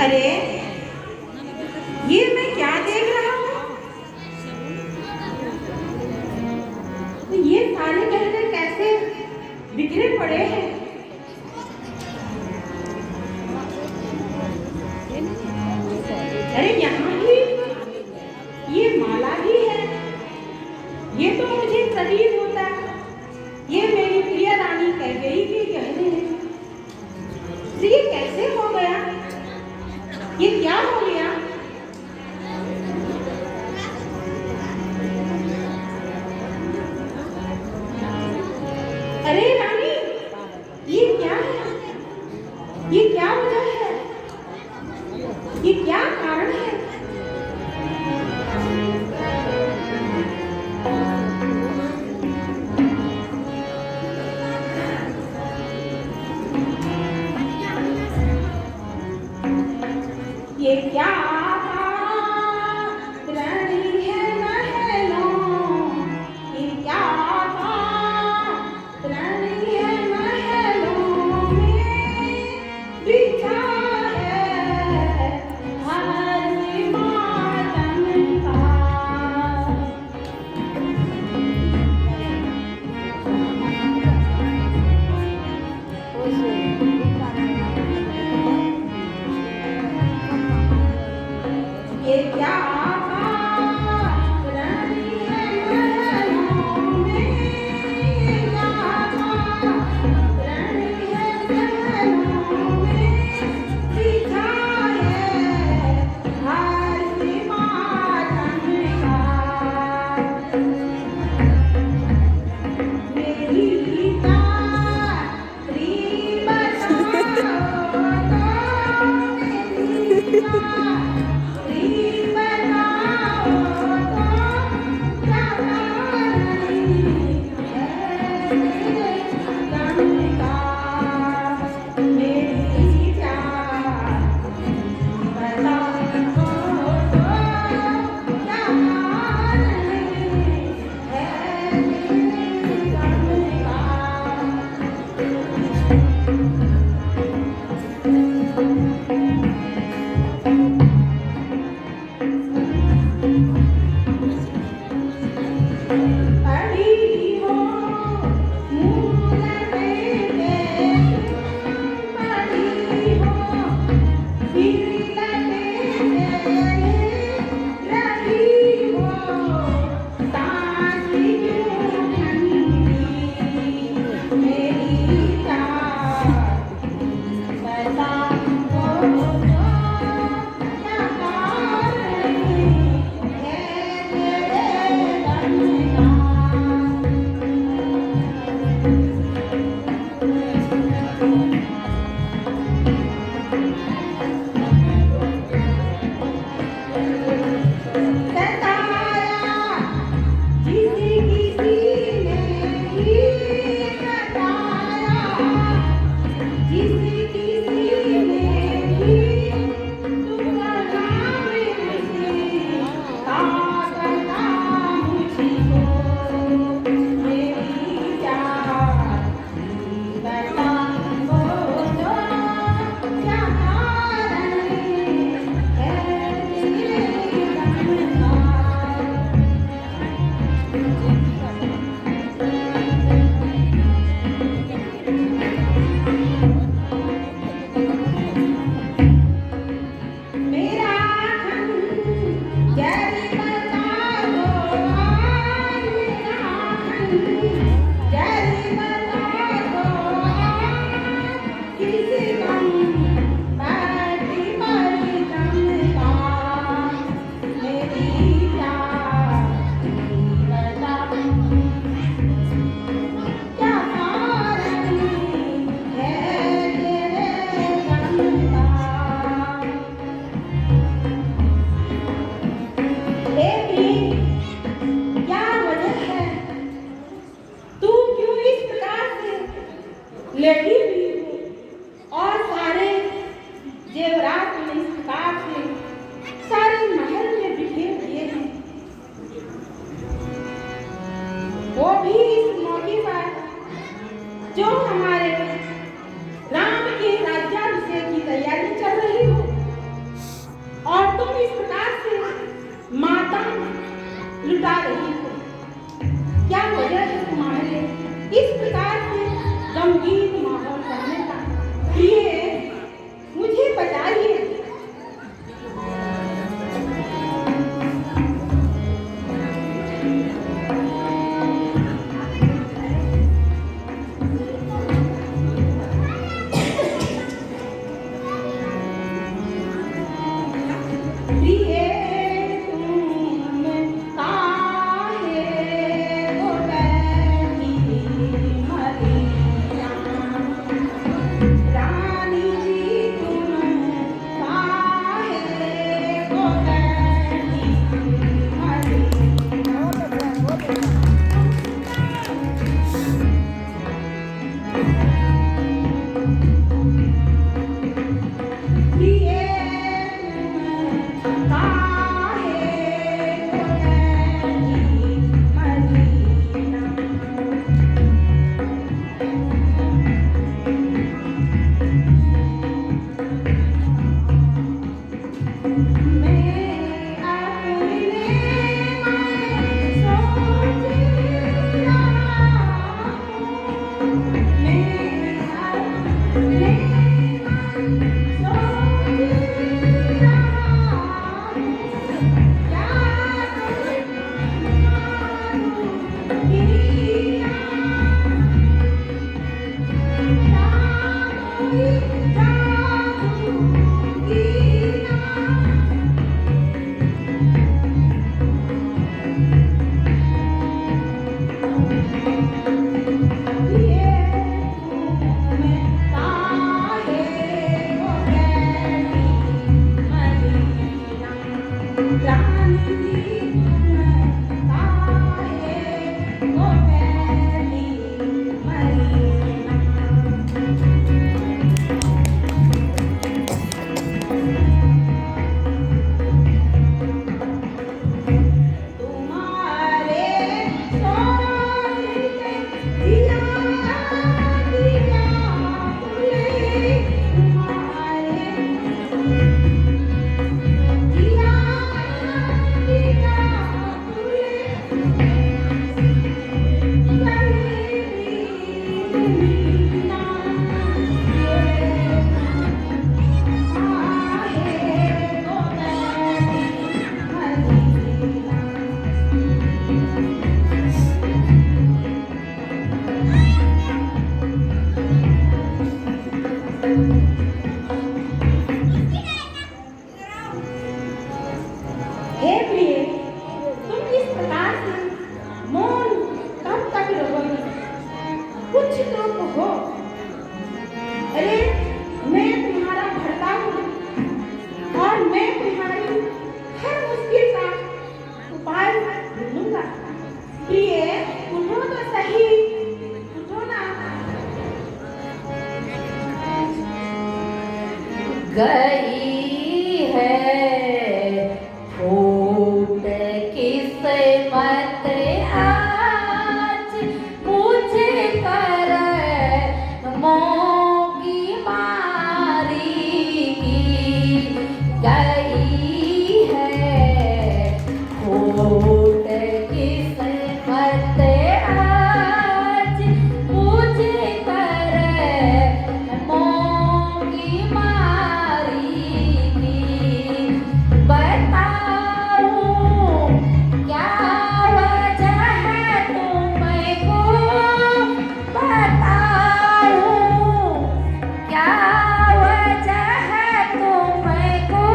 अरे ये मैं क्या देख रहा हूँ? ये सारे गहने कैसे बिखरे पड़े हैं? अरे यहाँ ही ये माला ही है। ये तो मुझे प्रतीत होता ये मेरी प्रिय रानी कैकेयी के गहने हैं। तो ये कैसे हो गया? ये क्या हो गया? अरे रानी, ये क्या है? ये क्या वजह है? ये क्या कारण है? ये क्या रानी है महलों? ये क्या रानी है महलों में बिछा है हर मातम का। ये क्या रानी है महलों में? ये क्या रानी है महलों में बिछा है हर मातम का। मेरी तारी बताओ तो मेरी रानी जी ताए वो पहली महीना तुम्हारे सोने के दिया दिया तुले तुम्हारे दिया दिया हे प्रिय, तुम इस प्रकार से मौन कब तक रहोगे? कुछ तो कहो। अरे मैं तुम्हारा भरता हूँ और मैं तुम्हारी हर मुश्किल का उपाय ढूंढूंगा। प्रिय, उठो तो सही, उठो ना। गई है फूट किस्मत आज मुझे कर मोगी मारी की गई है फूट किस्मत आज मुझे कर मोगी मारी की बताऊं क्या वजह है तुमको बताऊं क्या वजह है तुमको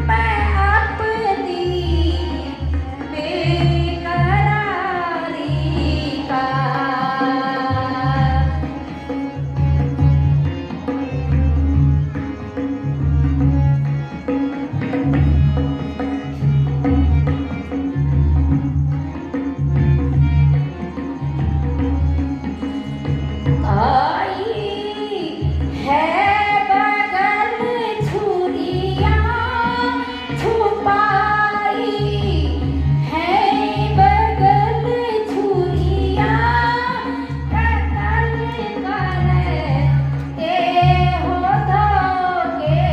मैं अपनी बेकरारी का आई है बगल छुरिया छुपाई है बगल छुरिया कतल करते हो धोखे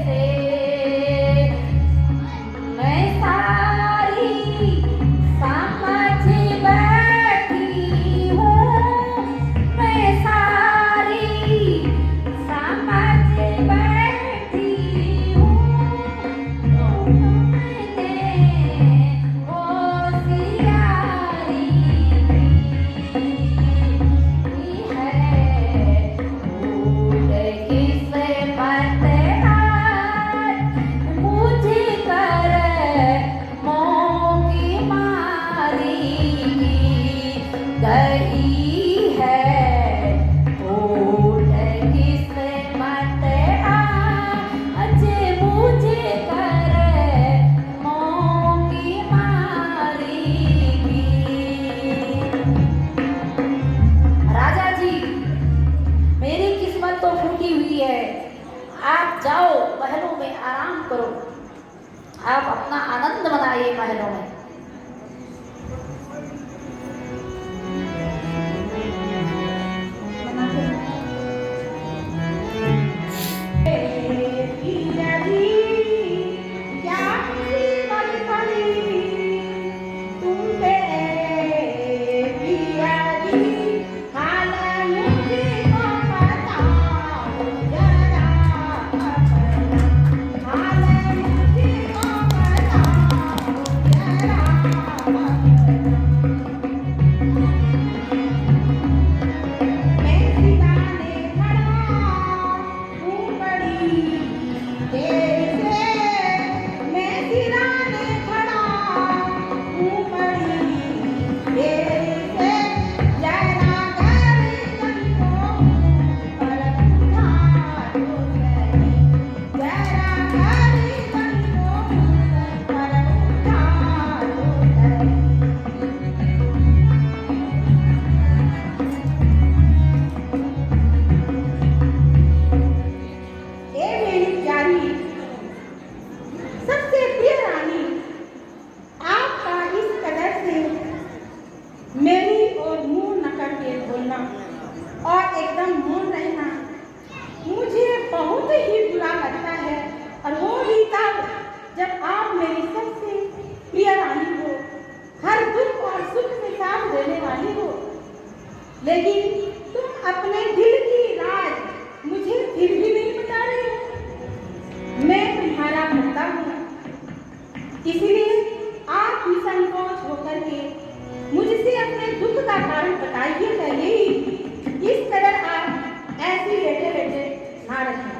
से मैं सारी समझ बैठी हूँ मैं सारी समझ बैठी हूँ तुमने होशियारी की है फूट किस्मत आज मुझे कर मोगी मारी गई है फूट किस्मत आज मुझे कर मोगी मारी राजा जी, मेरी किस्मत तो फूटी हुई है। आप जाओ महलों में आराम करो, आप अपना आनंद मनाइए महलों में। पिया जी क्या मुसीबत पड़ी तुम पे पिया जी हाल मुझको बताओ जरा अपना हाल मुझको बताओ लेकिन तुम अपने दिल की राज मुझे फिर भी नहीं बता रहे हो। मैं तुम्हारा भक्ता हूँ, इसलिए आप ही संकोच होकर के मुझसे अपने दुख का कारण बताइएगा। यही इस तरह आप ऐसी लेटे लेटे ना रखें।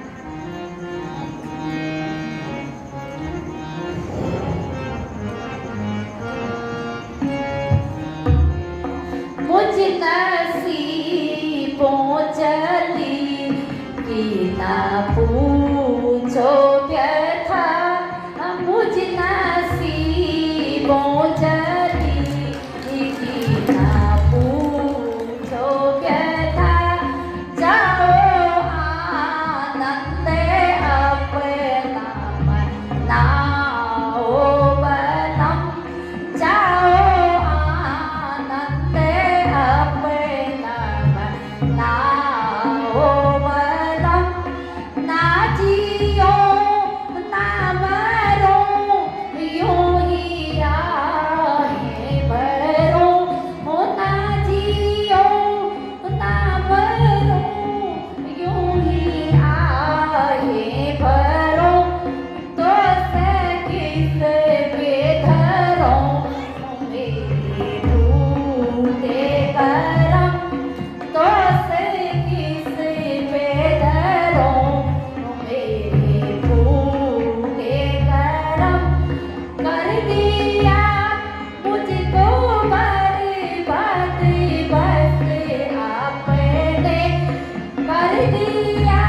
मुझ नसीबों चली कि ना पूछो व्यथा, मुझ नसीबों चली कि ना पूछो व्यथा। जाओ आनंद अपना मनाओ बलम, जाओ आनंद अपना मनाओ बलम। ना जियो ना मरो यूं ही आहें भरो, हो ना जियो ना मरो यूं ही आहें भरो। तो से किस बेधरो मेरे टूटे करम, तो से किस बेधरो मेरे टूटे करम। कर दिया मुझको बर्बाद बस आपने, कर दिया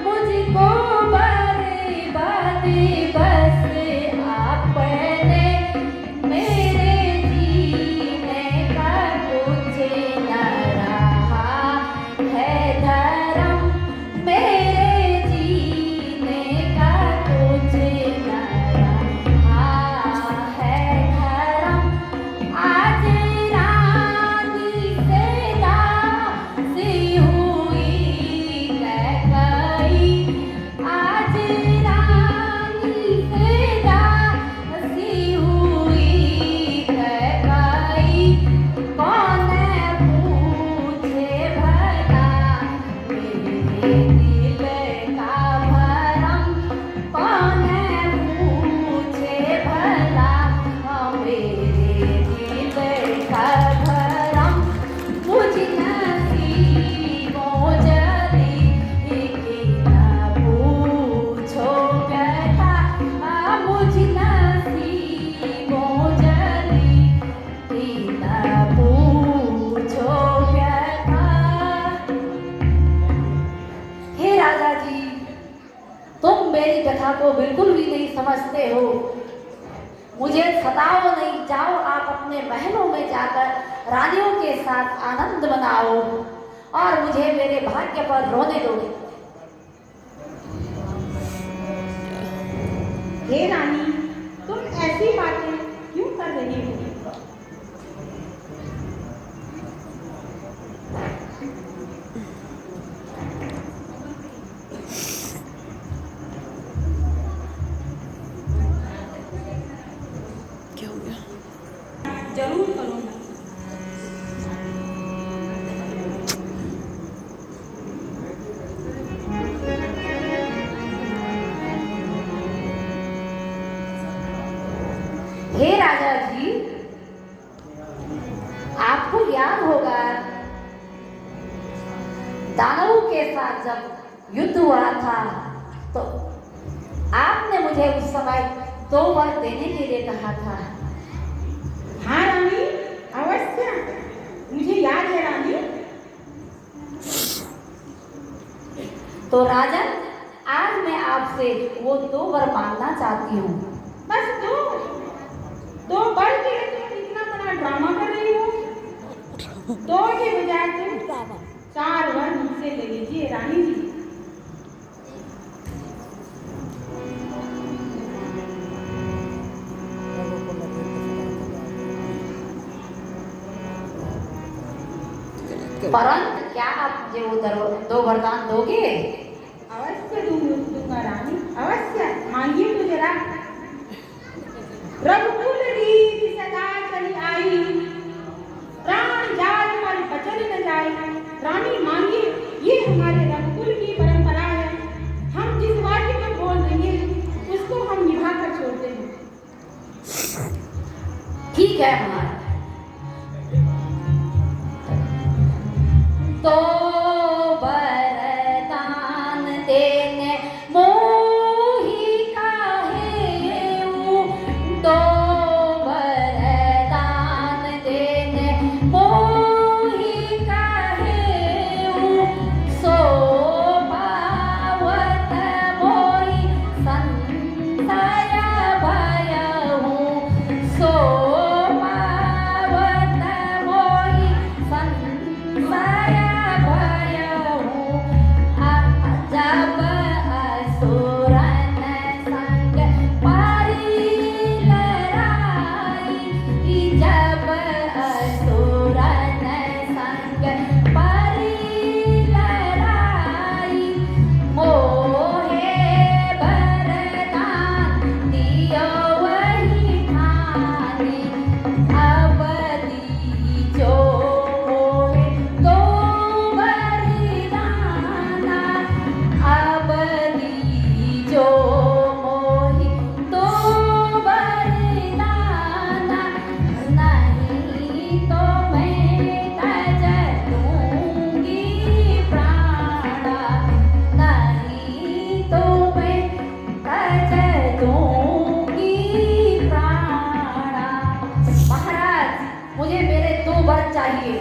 मुझको बर्बाद बस आपने। मेरे जीने का कुछ न रहा है धर्म, मेरे जीने का कुछ न रहा है धर्म। आज रानी से दासी हुई कैकई, आज रानी से दासी हुई कैकई। कौन पूछे भला मेरे दिल का भरम, कौन पूछे भला मेरे दिल का भरम। मुझ नसीबों जली कि ना पूछो व्यथा, मुझ नसीबों जली कि ना पूछो व्यथा। हे राजा जी, तुम मेरी कथा को बिल्कुल भी नहीं समझते हो। मुझे सताओ नहीं, जाओ आप अपने महलों में जाकर रानियों के साथ आनंद मनाओ और मुझे मेरे भाग्य पर रोने दो। हे रानी, तुम ऐसी बातें क्यों कर रही हो? क्या हो गया? जरूर करूँगा। हे राजा जी, आपको याद होगा दानवों के साथ जब युद्ध हुआ था तो आपने मुझे उस समय 2 वर देने के लिए कहा था। हाँ रानी, अवश्य मुझे याद है रानी। तो राजन, आज मैं आपसे वो 2 वर मांगना चाहती हूँ। बस दो बढ़ के तुम इतना बड़ा ड्रामा कर रही हो। 2 के बजाय तुम 4 वर मुझसे ले लीजिए रानी जी। परंतु क्या आप मुझे वो 2 वरदान दोगे? अवश्य दूंगा रानी, अवश्य। मांगिए तो जरा। रघुकुल रीत सदा चली आई, प्राण जाय पर बचन न जाय। ठीक है महाराज। तो वरदान देने मोही काहेऊ, तो वरदान देने मोही काहेऊ, सो पावत मोही संशय भयहु, सो पावत मोही संशय भयहु। जब असुरन संग परिलराई, जब असुरन संग परिलराई, मोहे वरदान दियो वही ठानी, अब दीजो मोहे तो वरदाना, अब दीजो मोहि तो वरदाना, नहीं तो मैं तज दूंगी प्राणा, नहीं तो मैं तज दूंगी प्राणा। महाराज मुझे मेरे 2 वर चाहिए।